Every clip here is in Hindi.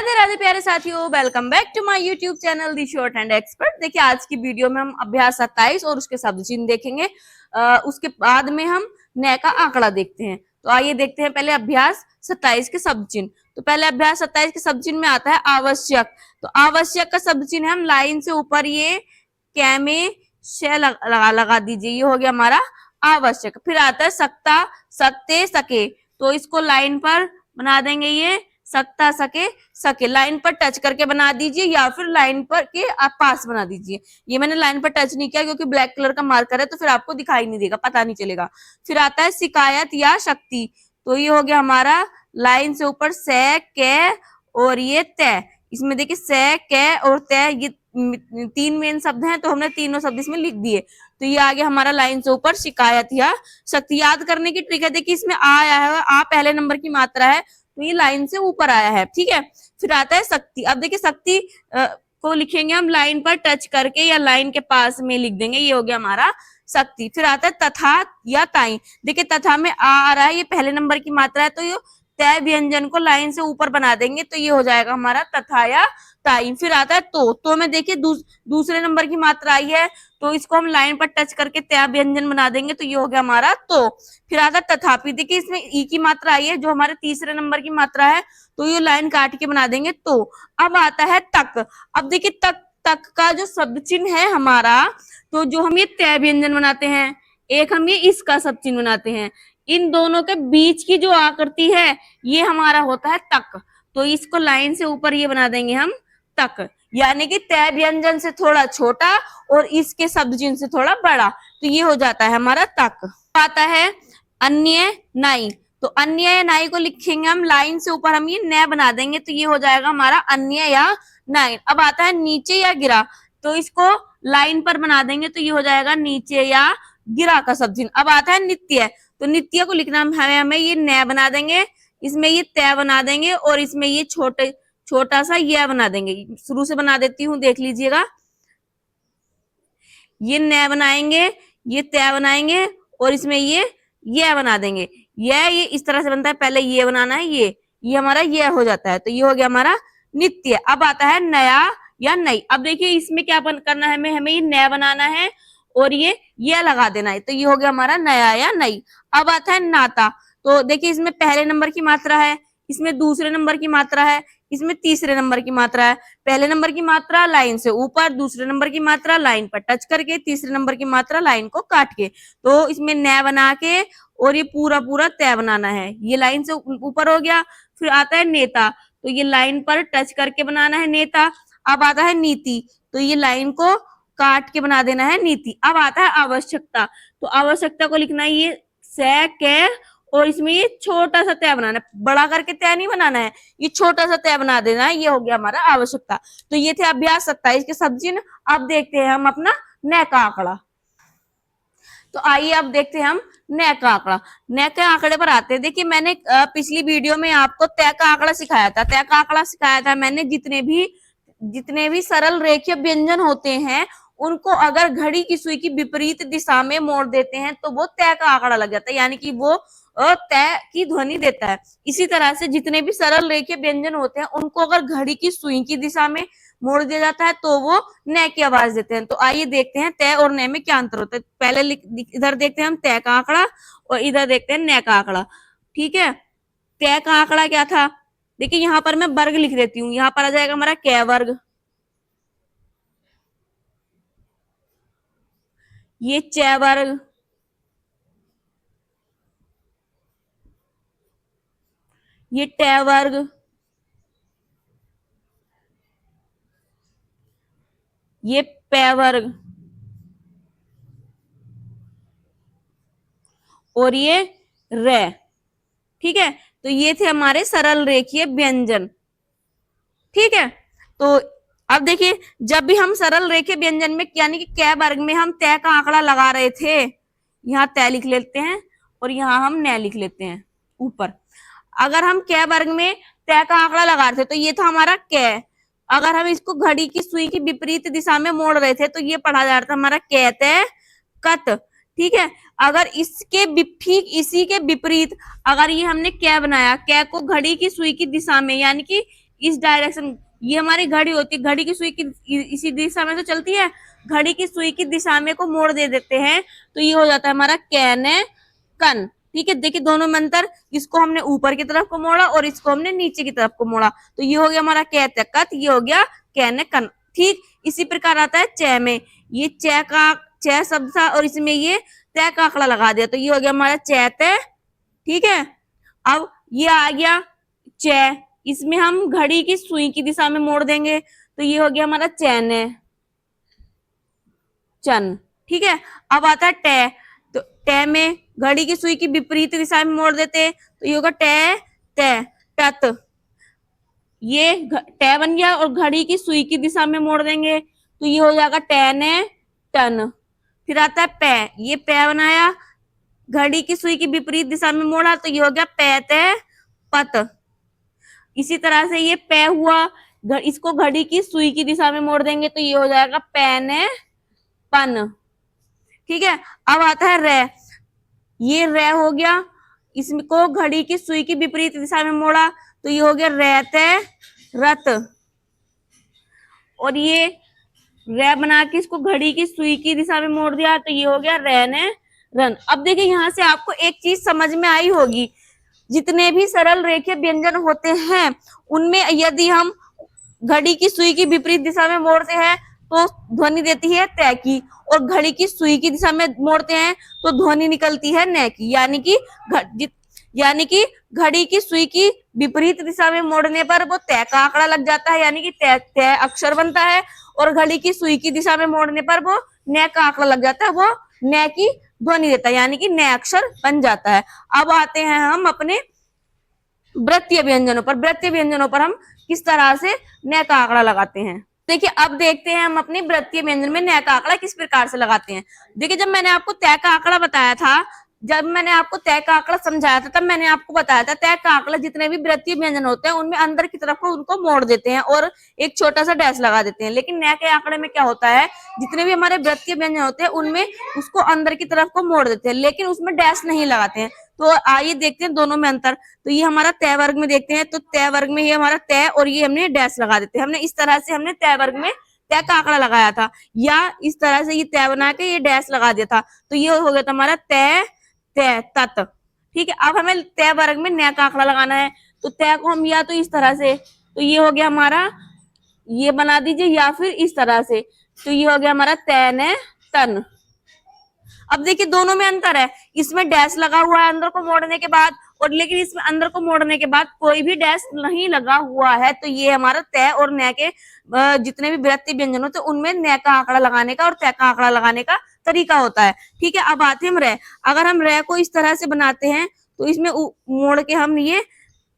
राधे राधे प्यारे साथियों, welcome back to my YouTube channel the shorthand expert. देखिए आज की वीडियो में हम अभ्यास 27 और उसके शब्द चिन्ह देखेंगे। उसके बाद में हम नए का आंकड़ा देखते हैं। तो आइए देखते हैं पहले अभ्यास 27 के शब्द चिन्ह। तो पहले अभ्यास 27 के शब्द चिन्ह में आता है आवश्यक। तो आवश्यक का शब्द चिन्ह हम लाइन से ऊपर ये कै में शे लगा दीजिए, ये हो गया हमारा आवश्यक। फिर आता है सकता, सकते, सके। तो इसको लाइन पर बना देंगे, ये सकता, सके, सके लाइन पर टच करके बना दीजिए या फिर लाइन पर के आप पास बना दीजिए। ये मैंने लाइन पर टच नहीं किया क्योंकि ब्लैक कलर का मार्कर है, तो फिर आपको दिखाई नहीं देगा, पता नहीं चलेगा। फिर आता है शिकायत या शक्ति। तो ये हो गया हमारा लाइन से ऊपर से, के और ये तय। इसमें देखिए से, के और तय, ये तीन मेन शब्द हैं, तो हमने तीनों शब्द इसमें लिख दिए। तो ये आ गया हमारा लाइन से ऊपर शिकायत या शक्ति। याद करने की ट्रिक है, देखिए इसमें आ आया है, आ पहले नंबर की मात्रा है, तो ये लाइन से ऊपर आया है, ठीक है। फिर आता है शक्ति। अब देखिए शक्ति को लिखेंगे हम लाइन पर टच करके या लाइन के पास में लिख देंगे, ये हो गया हमारा शक्ति। फिर आता है तथा या ताई। देखिए तथा में आ रहा है, ये पहले नंबर की मात्रा है, तो ये तय व्यंजन को लाइन से ऊपर बना देंगे, तो ये हो जाएगा हमारा तथा या ताई। फिर आता है तो में देखिए दूसरे नंबर की मात्रा आई है, तो इसको हम लाइन पर टच करके तय व्यंजन बना देंगे, तो ये हो गया हमारा तो। फिर आता है तथापि। देखिए इसमें ई की मात्रा आई है, जो हमारे तीसरे नंबर की मात्रा है, तो ये लाइन काट के बना देंगे तो। अब आता है तक। अब देखिए तक का जो शब्द चिन्ह है हमारा, तो जो हम ये तय व्यंजन बनाते हैं, एक हम ये इसका शब्द चिन्ह बनाते हैं, इन दोनों के बीच की जो आकृति है ये हमारा होता है तक। तो इसको लाइन से ऊपर ये बना देंगे हम तक, यानी कि तय व्यंजन से थोड़ा छोटा और इसके शब्द चिन्ह से थोड़ा बड़ा, तो ये हो जाता है हमारा तक। आता है अन्य नाई। तो अन्य या नाई को लिखेंगे हम लाइन से ऊपर, हम ये न बना देंगे, तो ये हो जाएगा हमारा अन्य या नाई। अब आता है नीचे या गिरा। तो इसको लाइन पर बना देंगे, तो ये हो जाएगा नीचे या गिरा का शब्द चिन्ह। अब आता है नित्य। तो नित्य को लिखना हमें ये न बना देंगे, इसमें ये तय बना देंगे और इसमें ये छोटा सा यह बना देंगे। शुरू से बना देती हूँ, देख लीजिएगा। ये न बनाएंगे, ये तय बनाएंगे और इसमें ये बना देंगे। ये इस तरह से बनता है, पहले ये बनाना है, ये हमारा ये हो जाता है, तो ये हो गया हमारा नित्य। अब आता है नया या नई। अब देखिए इसमें क्या करना है, हमें ये नया बनाना है और ये लगा देना है, तो ये हो गया हमारा नया या नई। अब आता है नाता। तो देखिए इसमें पहले नंबर की मात्रा है, इसमें दूसरे नंबर की मात्रा है, इसमें तीसरे नंबर की मात्रा है। पहले नंबर की मात्रा लाइन से ऊपर, दूसरे नंबर की मात्रा लाइन पर टच करके, तीसरे नंबर की मात्रा लाइन को काट के। तो इसमें न बना के और ये पूरा तय बनाना है, ये लाइन से ऊपर हो गया। फिर आता है नेता। तो ये लाइन पर टच करके बनाना है नेता। अब आता है नीति। तो ये लाइन को काट के बना देना है नीति। अब आता है आवश्यकता। तो आवश्यकता को लिखना है ये से, के और इसमें ये छोटा सा तय बनाना है, बड़ा करके तय नहीं बनाना है, ये छोटा सा तय बना देना है, ये हो गया हमारा आवश्यकता। तो ये थे अभ्यास 27 के शब्द चिन्ह। अब देखते हैं हम अपना न का आंकड़ा। तो आइए अब देखते हैं हम न का आंकड़ा। न के आंकड़े पर आते हैं। देखिए मैंने पिछली वीडियो में आपको तय का आंकड़ा सिखाया था। तय का आंकड़ा सिखाया था मैंने, जितने भी सरल रेखीय व्यंजन होते हैं उनको अगर घड़ी की सुई की विपरीत दिशा में मोड़ देते हैं तो वो तय का आंकड़ा लग जाता है, यानी कि वो तय की ध्वनि देता है। इसी तरह से जितने भी सरल रेखीय व्यंजन होते हैं उनको अगर घड़ी की सुई की दिशा में मोड़ दिया जाता है तो वो न की आवाज देते हैं। तो आइए देखते हैं तय और न में क्या अंतर होता है। पहले इधर देखते हैं हम तय का आंकड़ा और इधर देखते हैं न का आंकड़ा, ठीक है। तय का आंकड़ा क्या था, देखिए यहाँ पर मैं वर्ग लिख देती हूँ, यहाँ पर आ जाएगा हमारा कै वर्ग, ये चै वर्ग, ये टै वर्ग, ये पै वर्ग और ये रे, ठीक है। तो ये थे हमारे सरल रेखीय व्यंजन, ठीक है। तो अब देखिए जब भी हम सरल रेखीय व्यंजन में यानी कि कै वर्ग में हम तय का आंकड़ा लगा रहे थे, यहाँ तय लिख लेते हैं और यहाँ हम न लिख लेते हैं ऊपर। अगर हम कै वर्ग में तय का आंकड़ा लगा रहे थे तो ये था हमारा कै। अगर हम इसको घड़ी की सुई की विपरीत दिशा में मोड़ रहे थे तो ये पढ़ा जा रहा था हमारा कै तय कत, ठीक है। अगर इसके ठीक इसी के विपरीत अगर ये हमने कै बनाया, कै को घड़ी की सुई की दिशा में यानी कि इस डायरेक्शन, ये हमारी घड़ी होती है, घड़ी की सुई की इसी दिशा में तो चलती है, घड़ी की सुई की दिशा में को मोड़ दे देते हैं तो ये हो जाता है हमारा कैने कन। ठीक है, देखिए दोनों में अंतर, इसको हमने ऊपर की तरफ को मोड़ा और इसको हमने नीचे की तरफ को मोड़ा, तो ये हो गया हमारा कैते कत, ये हो गया कैने कन। ठीक इसी प्रकार आता है च में, ये च का च शब्द था और इसमें ये तय का आंकड़ा लगा दिया तो ये हो गया हमारा चैते। ठीक है, अब ये आ गया च, इसमें हम घड़ी की सुई की दिशा में मोड़ देंगे तो ये हो गया हमारा चैने चन। ठीक है, अब आता है टे, तो टे में घड़ी की सुई की विपरीत दिशा में मोड़ देते तो ये होगा टे ते टत, ये टे बन गया और घड़ी की सुई की दिशा में मोड़ देंगे तो ये हो जाएगा टेने टन। फिर आता है पै, ये पै बनाया, घड़ी की सुई की विपरीत दिशा में मोड़ा तो ये हो गया पैते पत। इसी तरह से ये पै हुआ, इसको घड़ी की सुई की दिशा में मोड़ देंगे तो ये हो जाएगा पैने पन। ठीक है, अब आता है रे, ये रे हो गया, इसको घड़ी की सुई की विपरीत दिशा में मोड़ा तो ये हो गया रेते रत, और ये रे बना के इसको घड़ी की सुई की दिशा में मोड़ दिया तो ये हो गया रेने रन। अब देखिए यहाँ से आपको एक चीज समझ में आई होगी, जितने भी सरल रेखीय व्यंजन होते हैं उनमें यदि हम घड़ी की सुई की विपरीत दिशा में मोड़ते हैं तो ध्वनि देती है तय की, और घड़ी की सुई की दिशा में मोड़ते हैं तो ध्वनि निकलती है न की, यानी कि घड़ी की सुई की विपरीत दिशा में मोड़ने पर वो तय का आंकड़ा लग जाता है, यानी कि तय अक्षर बनता है, और घड़ी की सुई की दिशा में मोड़ने पर वो न का आंकड़ा लग जाता है, वो न की ध्वनि देता है, यानी कि न अक्षर बन जाता है। अब आते हैं हम अपने वृत्तीय व्यंजनों पर। वृत्तीय व्यंजनों पर हम किस तरह से न का आंकड़ा लगाते हैं, देखिए अब देखते हैं हम अपनी वृत्तीय व्यंजन में न का आंकड़ा किस प्रकार से लगाते हैं। देखिए जब मैंने आपको तय का आंकड़ा बताया था, जब मैंने आपको तय का आंकड़ा समझाया था, तब मैंने आपको बताया था तय का आंकड़ा जितने भी वृत्तीय व्यंजन होते हैं उनमें अंदर की तरफ को उनको मोड़ देते हैं और एक छोटा सा डैश लगा देते हैं। लेकिन न के आंकड़े में क्या होता है, जितने भी हमारे वृत्तीय व्यंजन होते हैं उनमें उसको अंदर की तरफ को मोड़ देते हैं, लेकिन उसमें डैश नहीं लगाते हैं। तो आइए देखते हैं दोनों में अंतर। तो ये हमारा तय वर्ग में देखते हैं, तो तय वर्ग में ये हमारा तय और ये हमने डैश लगा देते हैं। हमने इस तरह से हमने तय वर्ग में तय का आंकड़ा लगाया था, या इस तरह से ये तय बना के ये डैश लगा दिया था, तो ये हो गया था हमारा तय तय तत। ठीक है, अब हमें तय वर्ग में न का आंकड़ा लगाना है, तो तय को हम या तो इस तरह से, तो ये हो गया हमारा, ये बना दीजिए, या फिर इस तरह से, तो ये हो गया हमारा तय ने तन। अब देखिए दोनों में अंतर है, इसमें डैश लगा हुआ है अंदर को मोड़ने के बाद, और लेकिन इसमें अंदर को मोड़ने के बाद कोई भी डैश नहीं लगा हुआ है, तो ये हमारा तय और न के जितने भी वृत्तीय व्यंजन होते हैं उनमें न का आंकड़ा लगाने का और तय का आंकड़ा लगाने का तरीका होता है। ठीक है, अब आते हैं हम रे। अगर हम रे को इस तरह से बनाते हैं तो इसमें मोड़ के हम ये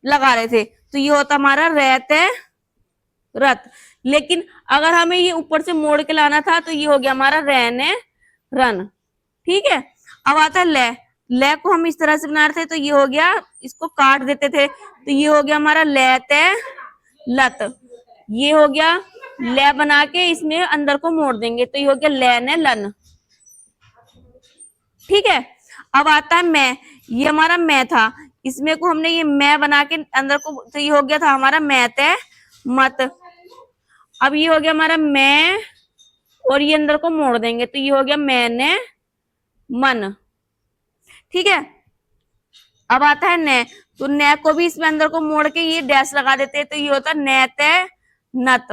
लगा रहे थे, तो ये होता हमारा रे तय रत। लेकिन अगर हमें ये ऊपर से मोड़ के लाना था तो ये हो गया हमारा रे ने रन। ठीक है, अब आता है ले। ले को हम इस तरह से बना रहे थे, तो ये हो गया, इसको काट देते थे तो ये हो गया हमारा ले तय लत। ये हो गया ले बना के इसमें अंदर को मोड़ देंगे तो ये हो गया ले ने लन। ठीक है, अब आता है मैं। ये हमारा मैं था, इसमें को हमने ये मैं बना के अंदर को, तो ये हो गया था हमारा मैं तय मत। अब ये हो गया हमारा मैं, और ये अंदर को मोड़ देंगे तो ये हो गया मैंने मन। ठीक है, अब आता है न। तो न को भी इसमें अंदर को मोड़ के ये डैश लगा देते हैं तो ये होता है न तय नत।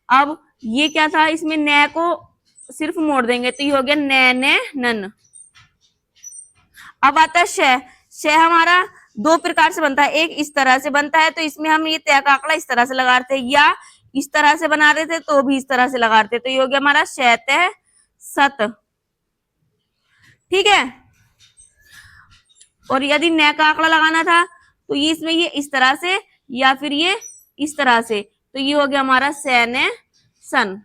अब ये क्या था, इसमें न को सिर्फ मोड़ देंगे तो ये हो गया न ने नन। अब आता है श। श हमारा दो प्रकार से बनता है, एक इस तरह से बनता है, तो इसमें हम ये तय का आंकड़ा इस तरह से लगा रहे थे, या इस तरह से बना रहे थे तो भी इस तरह से लगा रहे थे, तो ये हो गया हमारा श तय सत। ठीक है, और यदि न का आंकड़ा लगाना था तो ये इसमें ये इस तरह से या फिर ये इस तरह से, तो ये हो गया हमारा सैने सन।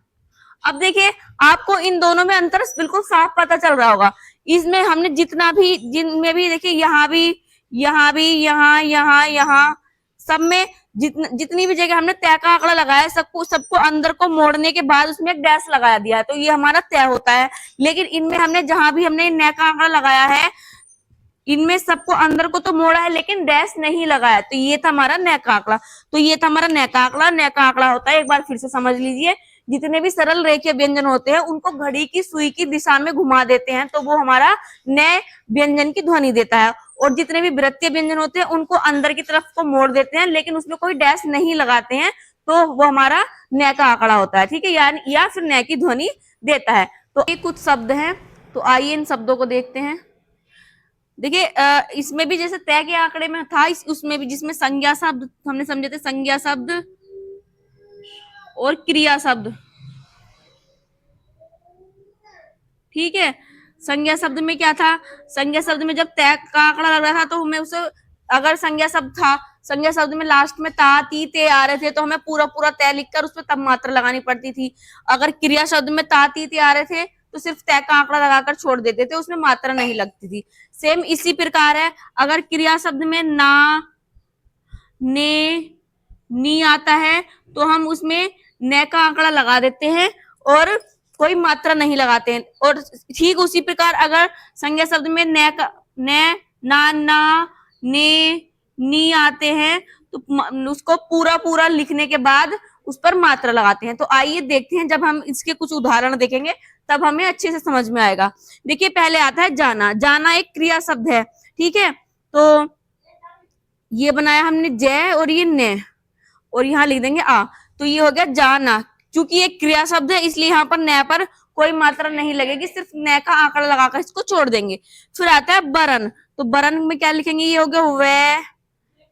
अब देखिए आपको इन दोनों में अंतर बिल्कुल साफ पता चल रहा होगा। इसमें हमने जितना भी, जिनमें भी देखिए यहाँ भी, यहाँ भी, यहाँ सब में जितनी भी जगह हमने तय का आंकड़ा लगाया, सबको अंदर को मोड़ने के बाद उसमें एक डैश लगा दिया है, तो ये हमारा तय होता है। लेकिन इनमें हमने जहां भी हमने न का आंकड़ा लगाया है इनमें सबको अंदर को तो मोड़ा है लेकिन डैश नहीं लगाया, तो ये था हमारा न का आंकड़ा। तो ये था हमारा न का आंकड़ा। न का आंकड़ा होता है, एक बार फिर से समझ लीजिए, जितने भी सरल रेखीय व्यंजन होते हैं उनको घड़ी की सुई की दिशा में घुमा देते हैं तो वो हमारा न व्यंजन की ध्वनि देता है, और जितने भी वृत्तीय व्यंजन होते हैं उनको अंदर की तरफ को मोड़ देते हैं लेकिन उसमें कोई डैश नहीं लगाते हैं, तो वो हमारा न का आंकड़ा होता है। ठीक है, या फिर न की ध्वनि देता है। तो ये कुछ शब्द हैं, तो आइए इन शब्दों को देखते हैं। देखिए इसमें भी जैसे तय के आंकड़े में था, उसमें भी जिसमें संज्ञा शब्द हमने समझे थे, संज्ञा शब्द और क्रिया शब्द। ठीक है, संज्ञा शब्द में क्या था, संज्ञा शब्द में जब तय का आंकड़ा लग रहा था तो हमें उसे, अगर संज्ञा शब्द था, संज्ञा शब्द में लास्ट में ता ती ते आ रहे थे तो हमें पूरा पूरा तय लिखकर उस पर तब मात्रा लगानी पड़ती थी। अगर क्रिया शब्द में ता ती ते आ रहे थे तो सिर्फ तय का आंकड़ा लगाकर छोड़ देते थे, उसमें मात्रा नहीं लगती थी। सेम इसी प्रकार है, अगर क्रिया शब्द में ना ने नी आता है तो हम उसमें न का आंकड़ा लगा देते हैं और कोई मात्रा नहीं लगाते हैं। और ठीक उसी प्रकार अगर संज्ञा शब्द में न का ना ने नी आते हैं तो उसको पूरा पूरा लिखने के बाद उस पर मात्रा लगाते हैं। तो आइए देखते हैं, जब हम इसके कुछ उदाहरण देखेंगे तब हमें अच्छे से समझ में आएगा। देखिए पहले आता है जाना। जाना एक क्रिया शब्द है। ठीक है, तो ये बनाया हमने जय और ये न, और यहाँ लिख देंगे आ, तो ये हो गया जाना। चूंकि ये क्रिया शब्द है इसलिए यहाँ पर न पर कोई मात्रा नहीं लगेगी, सिर्फ न का आंकड़ा लगाकर इसको छोड़ देंगे। फिर आता है बरन। तो बरन में क्या लिखेंगे, ये हो गया वे,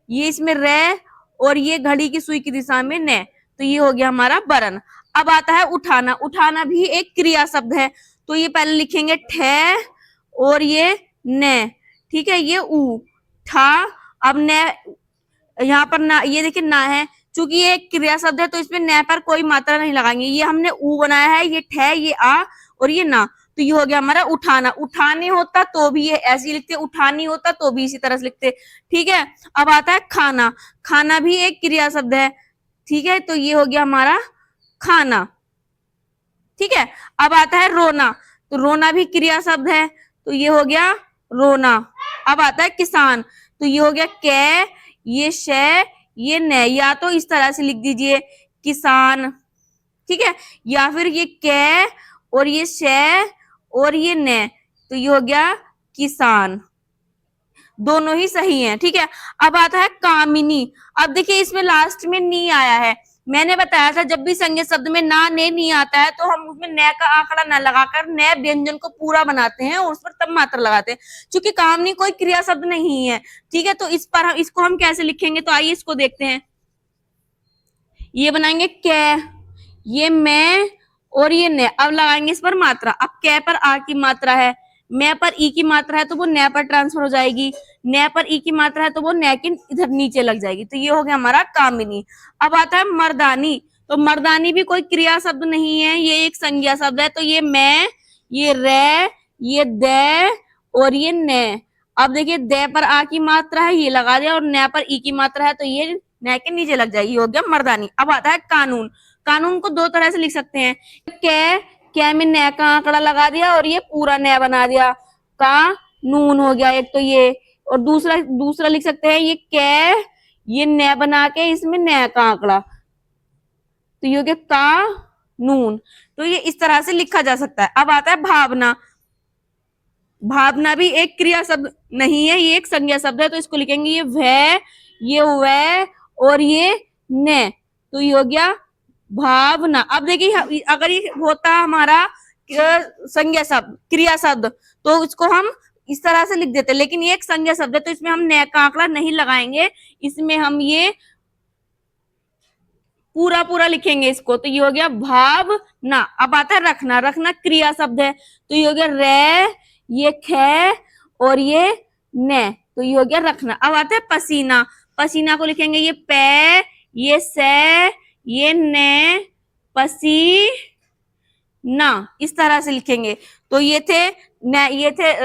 ये इसमें रे, और ये घड़ी की सुई की दिशा में न, तो ये हो गया हमारा बरन। अब आता है उठाना। उठाना भी एक क्रिया शब्द है, तो ये पहले लिखेंगे ठे और ये न। ठीक है, ये ऊ ठा। अब न, यहाँ पर ना, ये देखिए ना है, चूंकि ये क्रिया शब्द है तो इसमें न पर कोई मात्रा नहीं लगाएंगे। ये हमने ऊ बनाया है, ये ठे, ये आ और ये ना, तो ये हो गया हमारा उठाना। उठाने होता तो भी ये ऐसे लिखते, उठानी होता तो भी इसी तरह से लिखते। ठीक है, अब आता है खाना। खाना भी एक क्रिया शब्द है। ठीक है, तो ये हो गया हमारा खाना। ठीक है, अब आता है रोना। तो रोना भी क्रिया शब्द है, तो ये हो गया रोना। अब आता है किसान। तो ये हो गया कै, ये शे, ये न, या तो इस तरह से लिख दीजिए किसान। ठीक है, या फिर ये कै और ये शे और ये न, तो ये हो गया किसान। दोनों ही सही हैं। ठीक है, अब आता है कामिनी। अब देखिए इसमें लास्ट में नी आया है। मैंने बताया था जब भी संज्ञा शब्द में ना ने नी आता है तो हम उसमें न का आंकड़ा न लगाकर न व्यंजन को पूरा बनाते हैं और उस पर तब मात्रा लगाते हैं। क्योंकि कामनी कोई क्रिया शब्द नहीं है। ठीक है, तो इस पर हम इसको हम कैसे लिखेंगे, तो आइए इसको देखते हैं। ये बनाएंगे कै, ये मैं और ये न। अब लगाएंगे इस पर मात्रा। अब कै पर आ की मात्रा है, मैं पर ई की मात्रा है तो वो न पर ट्रांसफर हो जाएगी, न पर ई की मात्रा है तो वो न की इधर नीचे लग जाएगी, तो ये हो गया हमारा कामिनी। अब आता है मर्दानी। तो मर्दानी भी कोई क्रिया शब्द नहीं है, ये एक संज्ञा शब्द है। तो ये मैं, ये रे, ये दे और ये न। अब देखिए दे पर आ की मात्रा है, ये लगा दिया, और न पर ई की मात्रा है तो ये न के नीचे लग जाएगी, हो गया मर्दानी। अब आता है कानून। कानून को दो तरह से लिख सकते हैं, क्या में न का आंकड़ा लगा दिया और ये पूरा न बना दिया, का नून हो गया एक, तो ये, और दूसरा लिख सकते हैं, ये कै, ये न बना के इसमें न का आंकड़ा, तो ये हो गया का नून। तो ये इस तरह से लिखा जा सकता है। अब आता है भावना। भावना भी एक क्रिया शब्द नहीं है, ये एक संज्ञा शब्द है, तो इसको लिखेंगे ये वह, ये वह और ये न, तो ये हो गया भावना। अब देखिए अगर ये होता हमारा संज्ञा शब्द, क्रिया शब्द, तो इसको हम इस तरह से लिख देते, लेकिन ये एक संज्ञा शब्द है तो इसमें हम न का आंकड़ा नहीं लगाएंगे, इसमें हम ये पूरा पूरा लिखेंगे इसको, तो ये हो गया भावना। अब आता है रखना। रखना क्रिया शब्द है, तो ये हो गया रे, ये खे और ये न, तो ये हो गया रखना। अब आता है पसीना। पसीना को लिखेंगे ये पे, ये से, ये न, पसी ना, इस तरह से लिखेंगे। तो ये थे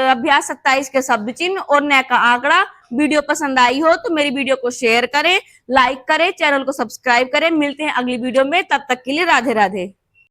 अभ्यास 27 के शब्द चिन्ह और न का आंकड़ा। वीडियो पसंद आई हो तो मेरी वीडियो को शेयर करें, लाइक करें, चैनल को सब्सक्राइब करें। मिलते हैं अगली वीडियो में, तब तक के लिए राधे राधे।